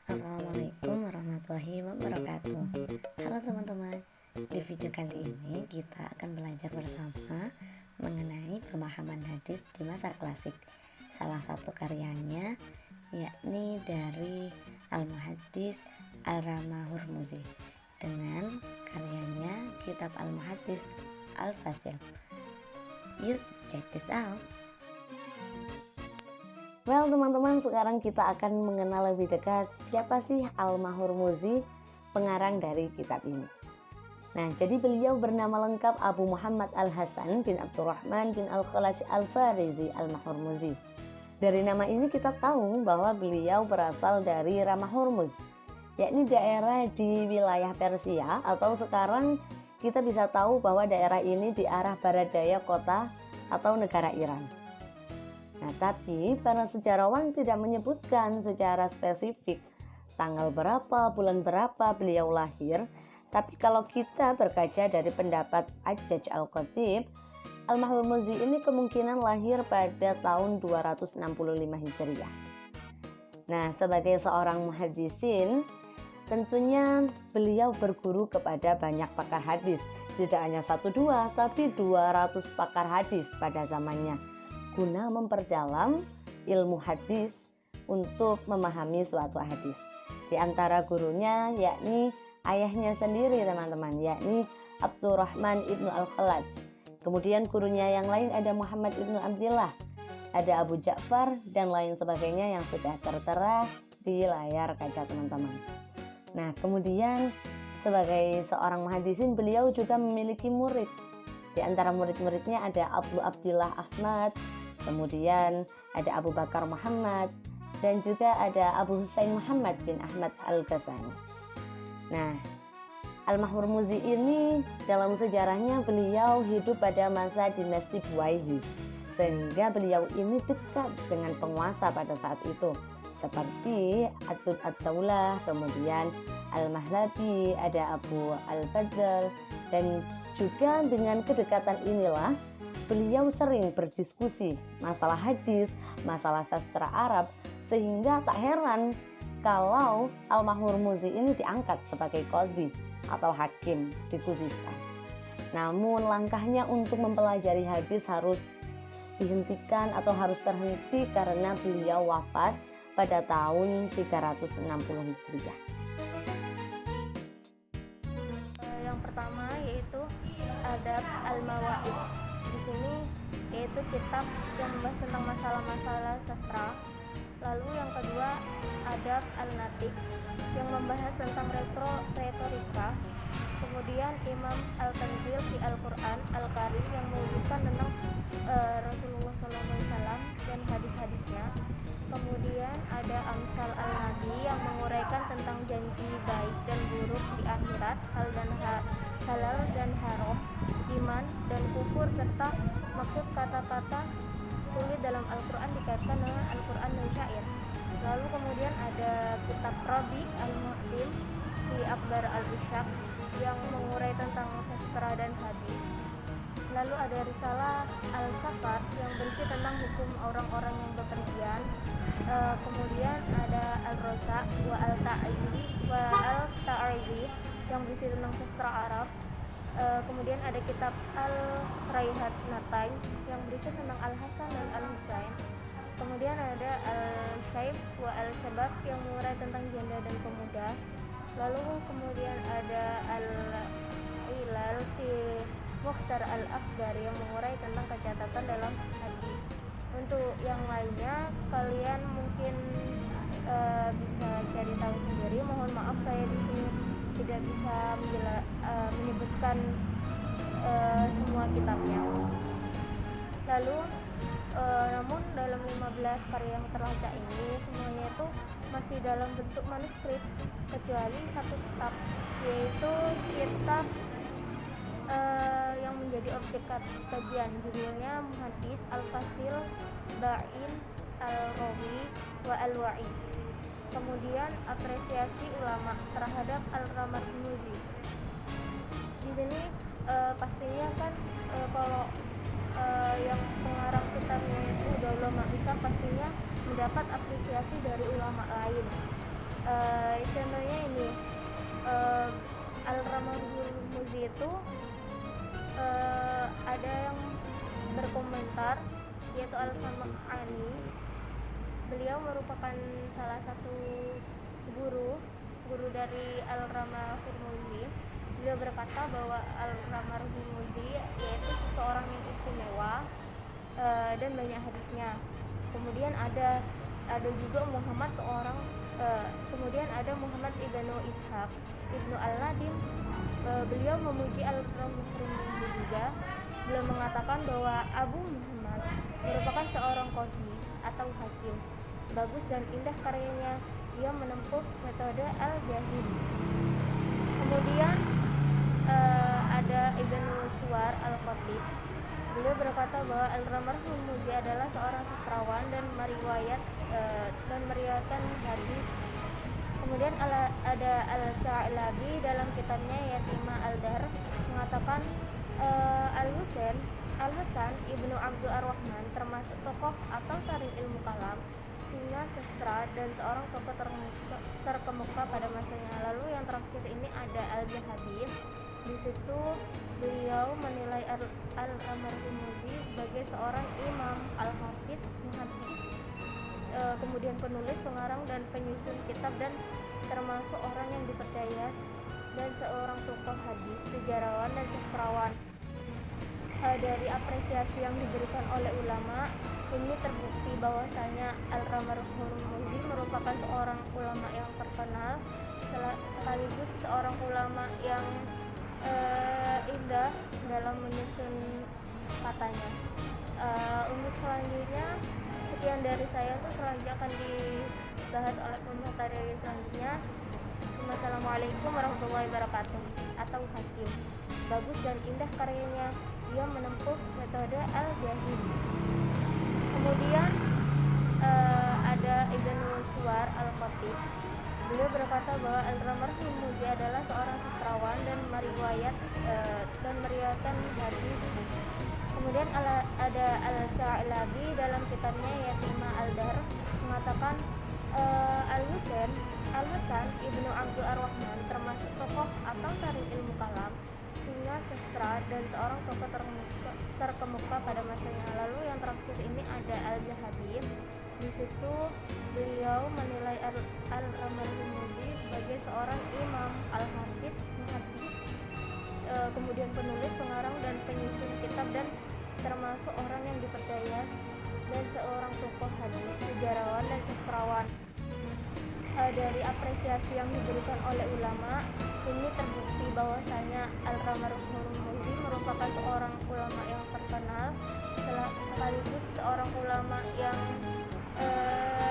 Assalamualaikum warahmatullahi wabarakatuh. Halo teman-teman, di video kali ini kita akan belajar bersama mengenai pemahaman hadis di masa klasik. Salah satu karyanya yakni dari Al-Muhaddits Ar-Rama Hurmuzi dengan karyanya Kitab Al-Muhaddits Al-Fasil. Yuk check this out. Well teman-teman, sekarang kita akan mengenal lebih dekat siapa sih Al-Rama Hurmuzi, pengarang dari kitab ini. Nah, jadi beliau bernama lengkap Abu Muhammad Al-Hasan bin Abdurrahman bin Al-Khalaj Al-Farizi Al-Rama Hurmuzi. Dari nama ini kita tahu bahwa beliau berasal dari Rama Hurmuz, yakni daerah di wilayah Persia, atau sekarang kita bisa tahu bahwa daerah ini di arah barat daya kota atau negara Iran. Nah, tapi para sejarawan tidak menyebutkan secara spesifik tanggal berapa, bulan berapa beliau lahir. Tapi kalau kita berkaca dari pendapat Ajaj Al-Khatib, Al-Rama Hurmuzi ini kemungkinan lahir pada tahun 265 Hijriah. Nah, sebagai seorang muhaddisin, tentunya beliau berguru kepada banyak pakar hadis. Tidak hanya 1-2, tapi 200 pakar hadis pada zamannya, guna memperdalam ilmu hadis untuk memahami suatu hadis. Di antara gurunya yakni ayahnya sendiri teman-teman, yakni Abdurrahman ibnu Al-Khalaj. Kemudian gurunya yang lain ada Muhammad ibnu Abdillah, ada Abu Ja'far dan lain sebagainya yang sudah tertera di layar kaca teman-teman. Nah, kemudian sebagai seorang muhaddisin beliau juga memiliki murid. Di antara murid-muridnya ada Abu Abdillah Ahmad, kemudian ada Abu Bakar Muhammad, dan juga ada Abu Husain Muhammad bin Ahmad Al-Ghazali. Nah, Al-Rama Hurmuzi ini dalam sejarahnya beliau hidup pada masa dinasti Buwayhi, sehingga beliau ini dekat dengan penguasa pada saat itu, seperti Atud Ad-Daulah, kemudian Al-Mahlabi, ada Abu Al-Fadl, dan juga dengan kedekatan inilah beliau sering berdiskusi masalah hadis, masalah sastra Arab, sehingga tak heran kalau Al-Rama Hurmuzi ini diangkat sebagai qadhi atau hakim di Khuzistan. Namun langkahnya untuk mempelajari hadis harus dihentikan atau harus terhenti karena beliau wafat pada tahun 360 Hijriah. Yang pertama yaitu Adab Al-Mawa'id. Di sini yaitu kitab yang membahas tentang masalah-masalah sastra. Lalu yang kedua Adab Al-Natik yang membahas tentang retorika. Kemudian Imam Al-Tanzil fi Al-Quran Al-Karim yang menunjukkan tentang Rasulullah SAW dan hadis-hadisnya. Kemudian ada Amsal Al-Nabi yang menguraikan tentang janji baik dan buruk di akhirat, halal dan haram, iman dan kufur, serta maksud kata-kata sulit dalam Al-Quran dikaitkan dengan Al-Quran dan syair. Lalu kemudian ada kitab Rabi Al-Mu'lim di Akbar Al-Ishaq yang mengurai tentang sastra dan hadis. Lalu ada Risalah Al-Safar yang berisi tentang hukum orang-orang yang bepergian. Kemudian ada Al-Rosa wa Al-Ta'rizi yang berisi tentang sastra Arab. Kemudian ada kitab Al-Raihat Natain yang berisi tentang Al-Hasan dan Al-Husain. Kemudian ada Al-Syaib wa Al-Syabab yang mengurai tentang janda dan pemuda. Lalu kemudian ada Al-Ilal fi Mukhtar Al-Akbar yang mengurai tentang kecatatan dalam hadis. Untuk yang lainnya kalian mungkin bisa cari tahu sendiri. Mohon maaf saya di sini tidak bisa menyebutkan semua kitabnya. Lalu namun dalam 15 karya yang terlacak ini semuanya itu masih dalam bentuk manuskrip, kecuali satu kitab, yaitu kitab yang menjadi objek kajian, judulnya Muhaddits Al-Fasil Ba'in Al-Rawi wa Al-Wa'i. Kemudian apresiasi ulama terhadap Al-Rama Hurmuzi. Di sini pastinya kan kalau yang pengarang kitabnya itu udah ulama besar, pastinya mendapat apresiasi dari ulama lain. situ ada yang berkomentar, yaitu Al-Sam'ani. Beliau merupakan salah satu guru dari Al-Ramah Hurmuzi. Beliau berkata bahwa Al-Ramah Hurmuzi yaitu seseorang yang istimewa dan banyak hadisnya. Kemudian ada juga Muhammad ibnu Ishaq ibnu Al-Nadim. Beliau memuji Al-Ramah Hurmuzi juga. Beliau mengatakan bahwa Abu Muhammad merupakan seorang qadhi atau hakim. Bagus dan indah karyanya, dia menempuh metode al-jahid. Kemudian ada Ibnu Suwar al-Khatib. Beliau berkata bahwa Al-Ramah Hurmuzi adalah seorang sastrawan dan meriwayatkan hadis. Kemudian ada Al-Sa'labi dalam kitabnya Yatima Al-Dar mengatakan Al-Hasan ibnu Abdul Ar-Rahman termasuk tokoh atau tarikh ilmu kalam, singa sastra, dan seorang tokoh terkemuka pada masanya. Lalu yang terakhir ini ada Al-Zahabi. Di situ beliau menilai Al-Ramah Hurmuzi sebagai seorang imam, al-hafidz, muhaddits, kemudian penulis, pengarang, dan penyusun kitab, dan termasuk orang yang dipercaya, dan seorang tokoh hadis, sejarawan, dan sastrawan. Dari apresiasi yang diberikan oleh ulama, ini terbukti bahwasanya Al-Ramah Hurmuzi merupakan seorang ulama yang terkenal, sekaligus seorang ulama yang indah dalam menyusun katanya. Untuk selanjutnya, sekian dari saya. Untuk selanjutnya akan dibahas oleh pemateri selanjutnya. Wassalamualaikum warahmatullahi wabarakatuh. Atau hakim, bagus dan indah karyanya, dia menempuh metode al-jahid. Kemudian ada Ibnu Suwar al-Khatib. Beliau berkata bahwa Al-Ramah Hurmuzi adalah seorang sastrawan dan meriwayatkan hadis. Kemudian ada Al-Sa'labi dalam kitabnya Yatima Al-Dar mengatakan Al-Hasan ibnu Abdul Ar-Rahman termasuk tokoh atau tarikh ilmu kalam, singa sastra, dan seorang tokoh terkemuka pada masanya. Lalu yang terakhir ini ada Al-Zahabi. Di situ beliau menilai Al-Ramah Hurmuzi sebagai seorang imam, al-hafidz, muhaddits, kemudian penulis, pengarang, dan penyusun kitab, dan termasuk orang yang dipercaya, dan seorang tokoh hadis, sejarawan, dan sastrawan. Dari apresiasi yang diberikan oleh ulama, ini terbukti bahwasanya Al-Ramah Hurmuzi merupakan seorang ulama yang terkenal, sekaligus seorang ulama yang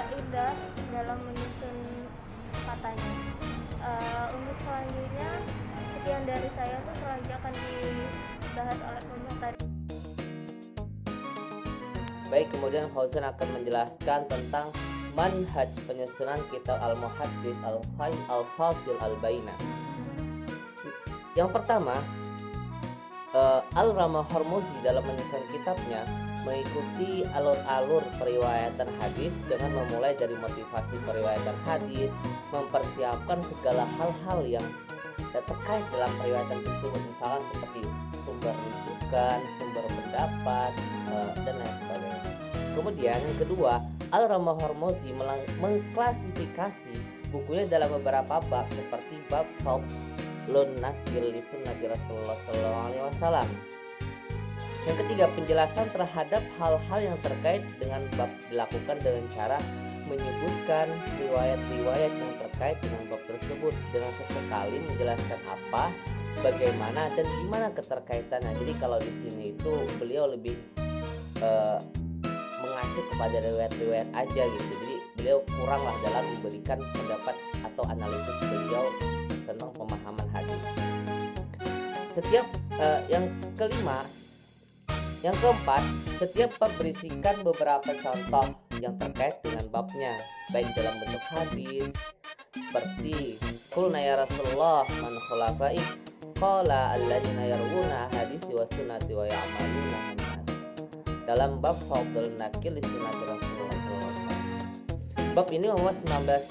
indah dalam menyusun katanya. Untuk selanjutnya, sekian dari saya. Untuk selanjutnya akan dibahas oleh pemateri. Baik, kemudian Fauzan akan menjelaskan tentang manhaj penyusunan kitab Al-Muhaddits Al-Fasil Al-Baina. Yang pertama, Al-Ramah Hurmuzi dalam menyusun kitabnya mengikuti alur-alur periwayatan hadis dengan memulai dari motivasi periwayatan hadis, mempersiapkan segala hal-hal yang terkait dalam periwayatan tersebut, misalnya seperti sumber rujukan, sumber pendapat, dan lain sebagainya. Kemudian yang kedua, Al-Ramah Hurmuzi mengklasifikasi bukunya dalam beberapa bab seperti bab Fadlun Nakil li Sunnati Rasulullah SAW. Yang ketiga, penjelasan terhadap hal-hal yang terkait dengan bab dilakukan dengan cara menyebutkan riwayat-riwayat yang terkait dengan bab tersebut dengan sesekali menjelaskan apa, bagaimana, dan gimana keterkaitannya. Jadi kalau di sini itu beliau lebih mengacu kepada riwayat-riwayat aja gitu. Jadi beliau kuranglah dalam memberikan pendapat atau analisis beliau tentang pemahaman hadis. Yang keempat, setiap bab berisikan beberapa contoh yang terkait dengan babnya, baik dalam bentuk hadis seperti qulna ya Rasulullah man khulafaik qala alladziina yarwuna hadisi wa sunnati wa ya'maluna nas, dalam bab Fadlun Nakil li Sunnati Rasulullah SAW. Bab ini memuat 19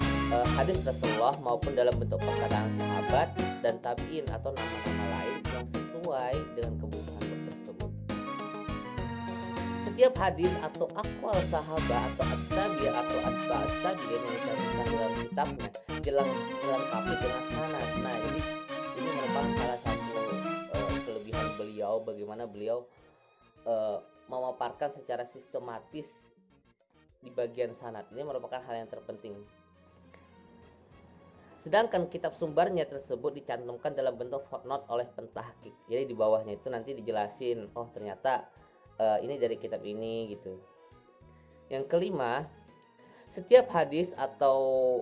hadis Rasulullah maupun dalam bentuk perkataan sahabat dan tabi'in atau nama-nama lain yang sesuai dengan kebutuhan bab tersebut. Setiap hadis atau akwal sahabat atau at-tabi' atau atba'at tabi'in yang dicantumkan dalam kitabnya dilengkapi dengan sanad. Nah, ini merupakan salah satu kelebihan beliau, bagaimana beliau memaparkan secara sistematis di bagian sanad. Ini merupakan hal yang terpenting. Sedangkan kitab sumbernya tersebut dicantumkan dalam bentuk footnote oleh pentahqiq. Jadi di bawahnya itu nanti dijelasin, oh ternyata ini dari kitab ini gitu. Yang kelima, setiap hadis atau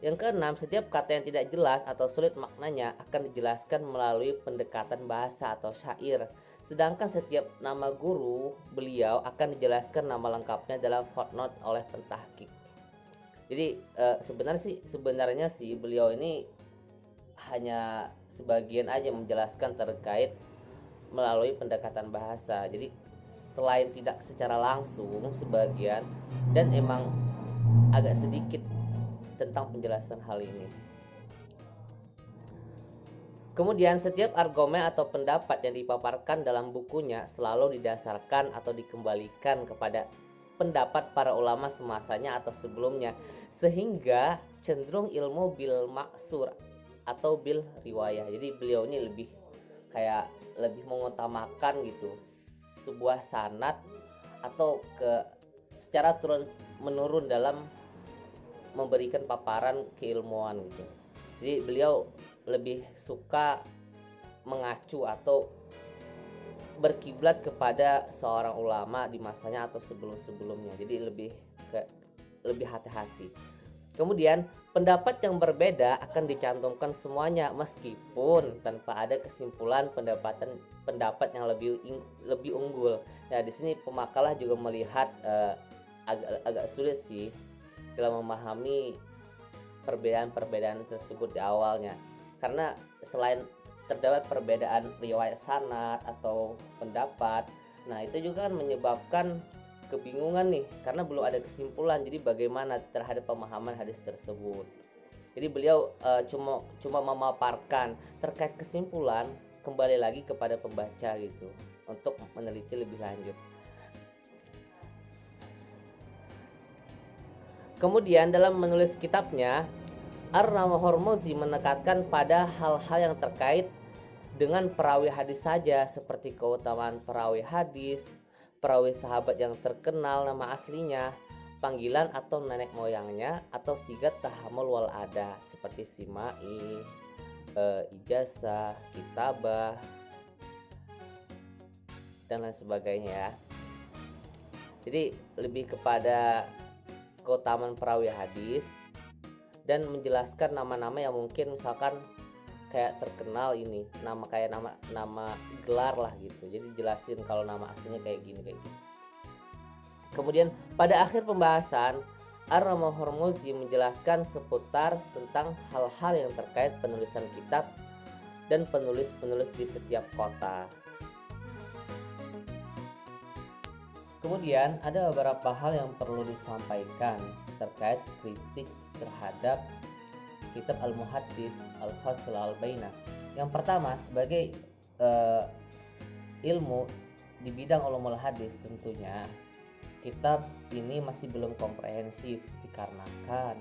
yang keenam, setiap kata yang tidak jelas atau sulit maknanya akan dijelaskan melalui pendekatan bahasa atau syair. Sedangkan setiap nama guru beliau akan dijelaskan nama lengkapnya dalam footnote oleh pentahqiq. Jadi sebenarnya sih beliau ini hanya sebagian aja menjelaskan terkait melalui pendekatan bahasa. Jadi selain tidak secara langsung sebagian, dan emang agak sedikit tentang penjelasan hal ini. Kemudian setiap argumen atau pendapat yang dipaparkan dalam bukunya selalu didasarkan atau dikembalikan kepada pendapat para ulama semasanya atau sebelumnya, sehingga cenderung ilmu bil maksur atau bil riwayah. Jadi beliau ini lebih mengutamakan gitu sebuah sanad atau secara turun menurun dalam memberikan paparan keilmuan gitu. Jadi beliau lebih suka mengacu atau berkiblat kepada seorang ulama di masanya atau sebelum-sebelumnya. Jadi lebih hati-hati. Kemudian pendapat yang berbeda akan dicantumkan semuanya meskipun tanpa ada kesimpulan pendapat yang lebih unggul. Nah, di sini pemakalah juga melihat agak sulit sih dalam memahami perbedaan-perbedaan tersebut di awalnya, karena selain terdapat perbedaan riwayat sanad atau pendapat, nah itu juga kan menyebabkan kebingungan nih, karena belum ada kesimpulan. Jadi bagaimana terhadap pemahaman hadis tersebut. Jadi beliau cuma memaparkan terkait kesimpulan, kembali lagi kepada pembaca gitu untuk meneliti lebih lanjut. Kemudian dalam menulis kitabnya, Ar-Hormozi menekankan pada hal-hal yang terkait dengan perawi hadis saja, seperti keutamaan perawi hadis, perawi sahabat yang terkenal nama aslinya, panggilan atau nenek moyangnya, atau sigat tahamul wal ada seperti simai, ijazah, kitabah, dan lain sebagainya ya. Jadi lebih kepada keutamaan perawi hadis dan menjelaskan nama-nama yang mungkin misalkan kayak terkenal ini, nama gelar lah gitu. Jadi jelasin kalau nama aslinya kayak gini. Kemudian pada akhir pembahasan, Ar-Hormozi menjelaskan seputar tentang hal-hal yang terkait penulisan kitab dan penulis-penulis di setiap kota. Kemudian ada beberapa hal yang perlu disampaikan terkait kritik terhadap kitab Al-Muhaddis Al-Fasl Al-Bainah. Yang pertama, sebagai ilmu di bidang ulumul hadis, tentunya kitab ini masih belum komprehensif dikarenakan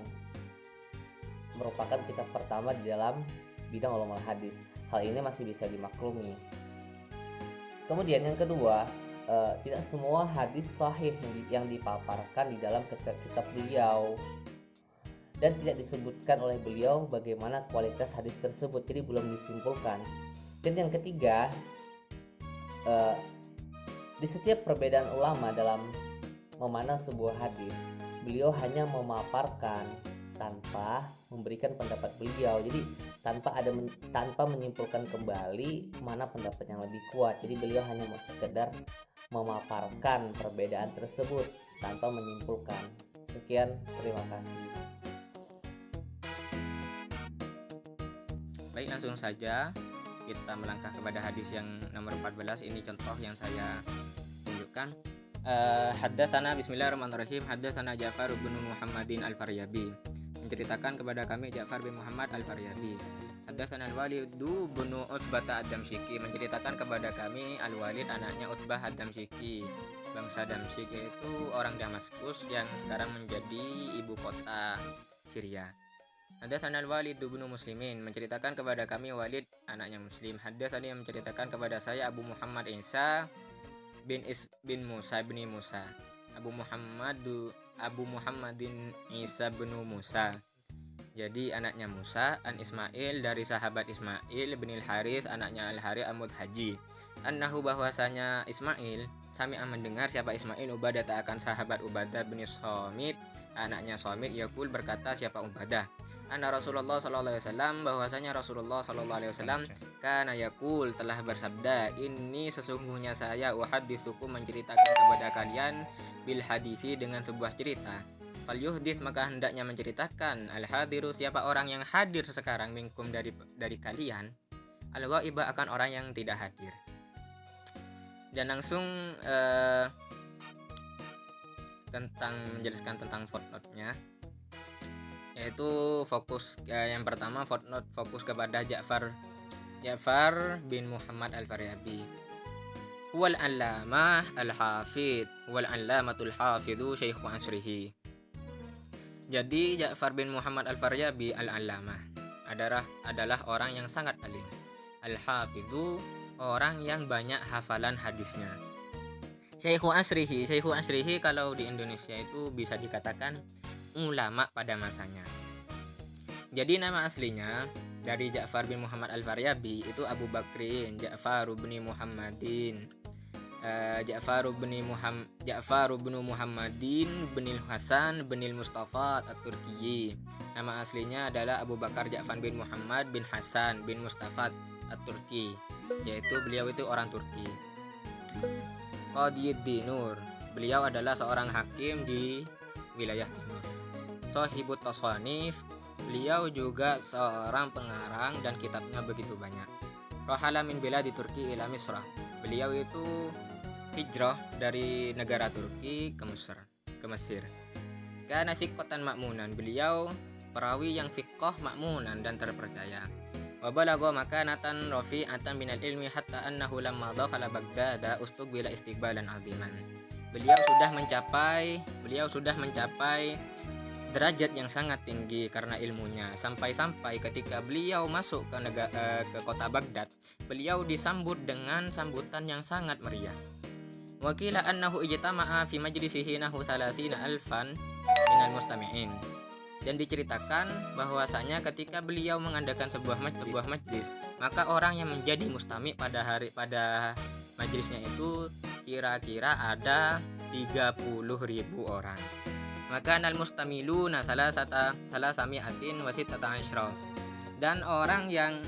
merupakan kitab pertama di dalam bidang ulumul hadis. Hal ini masih bisa dimaklumi. Kemudian yang kedua, tidak semua hadis sahih yang dipaparkan di dalam kitab beliau, dan tidak disebutkan oleh beliau bagaimana kualitas hadis tersebut, jadi belum disimpulkan. Dan yang ketiga, di setiap perbedaan ulama dalam memandang sebuah hadis, beliau hanya memaparkan tanpa memberikan pendapat beliau, jadi tanpa menyimpulkan kembali mana pendapat yang lebih kuat. Jadi beliau hanya mau sekedar memaparkan perbedaan tersebut tanpa menyimpulkan. Sekian, terima kasih. Baik, langsung saja kita melangkah kepada hadis yang nomor 14. Ini contoh yang saya tunjukkan. Haddatsana bismillahirrahmanirrahim. Haddatsana Ja'far bin Muhammadin Al-Faryabi. Menceritakan kepada kami Ja'far bin Muhammad Al-Faryabi. Haddatsana Al-Walid bin Utbah Ad-Damsyiki. Menceritakan kepada kami Al-Walid anaknya Utbah Ad-Damsyiki. Bangsa Damsyik yaitu orang Damaskus yang sekarang menjadi ibu kota Syria. Haddatsana Al-Walid bin Muslimin. Menceritakan kepada kami Walid anaknya Muslim. Haddatsani yang menceritakan kepada saya Abu Muhammad Isa bin Musa bin Musa. Abu Muhammadin Isa bin Musa. Jadi anaknya Musa an Ismail dari sahabat Ismail bin Al-Harits anaknya Al-Harits Amud Haji. Annahu bahwasanya Ismail sami'a mendengar siapa Ismail Ubadah akan sahabat Ubadah bin Somit anaknya Somit yaqul berkata siapa Ubadah anna Rasulullah sallallahu alaihi wasallam bahwasanya Rasulullah sallallahu alaihi wasallam kana yaqul telah bersabda ini sesungguhnya saya uhaditsukum menceritakan kepada kalian bil hadisi dengan sebuah cerita fal yuhdits maka hendaknya menceritakan al hadiru siapa orang yang hadir sekarang minkum dari kalian al ghaiba akan orang yang tidak hadir. Dan langsung menjelaskan tentang footnote-nya, yaitu fokus yang pertama footnote fokus kepada Ja'far bin Muhammad Al-Faryabi. Huwal allamah al-hafid, huwal allamatul hafidhu syaikhu asrihi. Jadi Ja'far bin Muhammad Al-Faryabi al-allamah adalah orang yang sangat alim. Al-hafidhu orang yang banyak hafalan hadisnya. Syaikhu asrihi kalau di Indonesia itu bisa dikatakan ulama pada masanya. Jadi nama aslinya dari Ja'far bin Muhammad Al-Faryabi itu Abu Bakrin Ja'far bin Muhammadin bin Hasan bin Mustafa At-Turki. Nama aslinya adalah Abu Bakar Ja'far bin Muhammad bin Hasan bin Mustafa At-Turki, yaitu beliau itu orang Turki. Qadiyuddinur, beliau adalah seorang hakim di wilayah timur. Shahibut Tasanif, beliau juga seorang pengarang dan kitabnya begitu banyak. Rahala min biladi Turki ila Misra, beliau itu hijrah dari negara Turki ke Mesir. Kana thiqatan ma'munan, beliau perawi yang thiqah ma'munan dan terpercaya. Wa balagha makanatan rafi'atan minal ilmi hatta annahu lamma dakhala Baghdad ustuqbila istiqbalan 'aziman. Beliau sudah mencapai derajat yang sangat tinggi karena ilmunya, sampai-sampai ketika beliau masuk ke kota Baghdad, beliau disambut dengan sambutan yang sangat meriah. Wa qila annahu ijtama'a fi majlisihi nahu 30,000 minal mustami'in. Dan diceritakan bahwasanya ketika beliau mengadakan sebuah majlis, maka orang yang menjadi mustami pada majlisnya itu kira-kira ada 30.000 orang. Maka al mustamiluna salasami'atin wa sittata asyra. Dan orang yang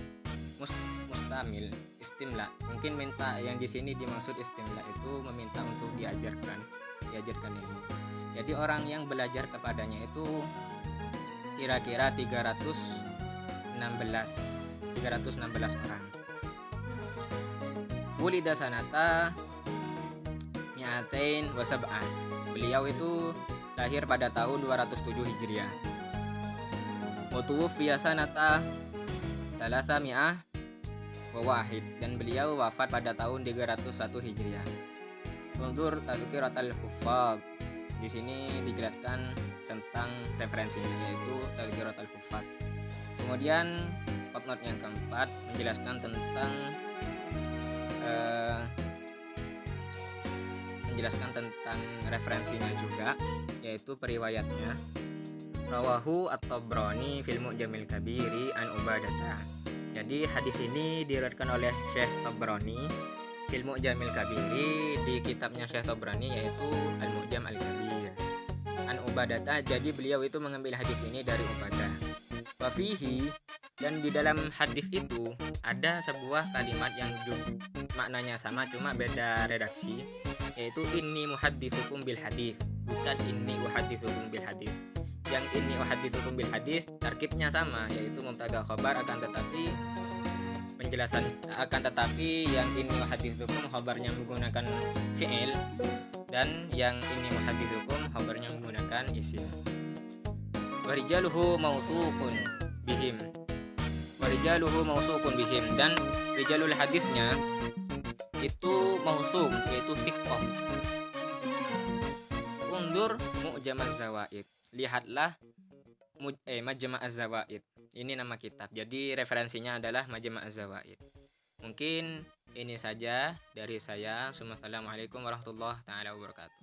mustamil istimla, mungkin minta yang di sini dimaksud istimla itu meminta untuk diajarkan ilmu. Jadi orang yang belajar kepadanya itu kira-kira 316 orang. Wulida sanata mi'atain wa sab'ah. Beliau itu lahir pada tahun 207 Hijriah. Wa tuwfiya sanata 300 wa wahid, dan beliau wafat pada tahun 301 Hijriah. Undur Tadhkiratul Huffaz. Di sini dijelaskan tentang referensinya, yaitu Tadhkiratul Huffaz. Kemudian footnote yang keempat menjelaskan tentang referensinya juga, yaitu periwayatnya. Rawahu At-Tabrani fil Mu'jamil Kabiri an Ubadah. Jadi hadis ini diriwayatkan oleh Syekh Tabrani fil Mu'jamil Kabiri, di kitabnya Syekh Tabrani yaitu Al-Mu'jam Al-Kabir an Ubadah. Jadi beliau itu mengambil hadis ini dari Ubadah. Wa fihi, dan di dalam hadis itu ada sebuah kalimat yang maknanya sama cuma beda redaksi, yaitu inni muhadditsukum bil hadis, bukan inni uhadditsukum bil hadis. Yang inni uhadditsukum bil hadis tarkibnya sama, yaitu mubtada khabar, akan tetapi penjelasan, akan tetapi yang ini muhadditsukum khabarnya menggunakan fi'il dan yang ini muhadditsukum khabarnya menggunakan isim. Warijaluhu mausuqun bihim. Warijaluhu mausuqun bihim, dan rijalul hadisnya itu mausuq, yaitu thiqah. Undur Mu'jamaz Zawaid. Lihatlah Majma'az Zawaid. Ini nama kitab. Jadi referensinya adalah Majma'az Zawaid. Mungkin ini saja dari saya. Assalamualaikum warahmatullahi taala wabarakatuh.